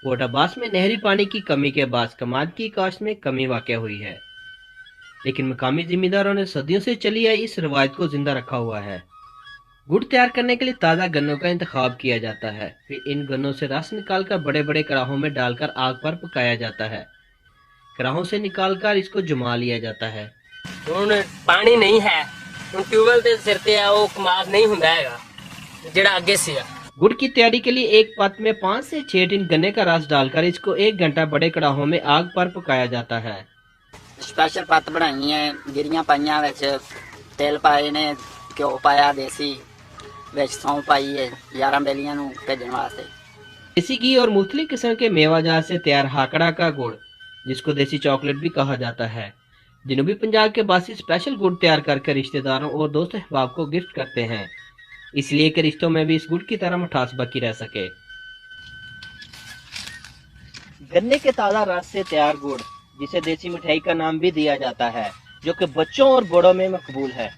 कोटाबास में नहरी पानी की कमी के बाद कमाद की काश्त में कमी वाक़या हुई है, लेकिन मकामी जिम्मेदारों ने सदियों से चली आई इस रवायत को जिंदा रखा हुआ है। गुड़ तैयार करने के लिए ताज़ा गन्नों का इंतखाब किया जाता है। फिर इन गन्नों से रस निकालकर बड़े बड़े कड़ाहों में डालकर आग पर पकाया जाता है। कड़ाहों से निकालकर इसको जमा लिया जाता है। ਹੁਣ ਪਾਣੀ ਨਹੀਂ ਹੈ, ਹੁਣ ਟਿਊਬਵੈਲ ਦੇ ਸਿਰ ਤੇ ਆ ਉਹ ਕਮਾਦ ਨਹੀਂ ਹੁੰਦਾ ਹੈਗਾ ਜਿਹੜਾ ਅੱਗੇ ਸੀਗਾ। गुड़ की तैयारी के लिए एक पात्र में 5 से 6 टिन गन्ने का रस डालकर इसको 1 घंटा बड़े कड़ाहों में आग पर पकाया जाता है। स्पेशल पत्त बनाई है, गिरियां पाइयां विच, तेल पाए ने, घ्यो पाया देसी, विच सौंफ पाई है 11 बेलियां नूं भेजण वास्ते। देसी घी और मुख्तलिफ किस्म के मेवाजात से तैयार हाकड़ा का गुड़, जिसको देसी चॉकलेट भी कहा जाता है। जनूबी पंजाब के बासी स्पेशल गुड़ तैयार करके रिश्तेदारों और दोस्त अहबाब को गिफ्ट करते हैं, इसलिए कि रिश्तों में भी इस गुड़ की तरह मिठास बाकी रह सके। गन्ने के ताज़ा रस से तैयार गुड़, जिसे देसी मिठाई का नाम भी दिया जाता है, जो कि बच्चों और बड़ों में मकबूल है।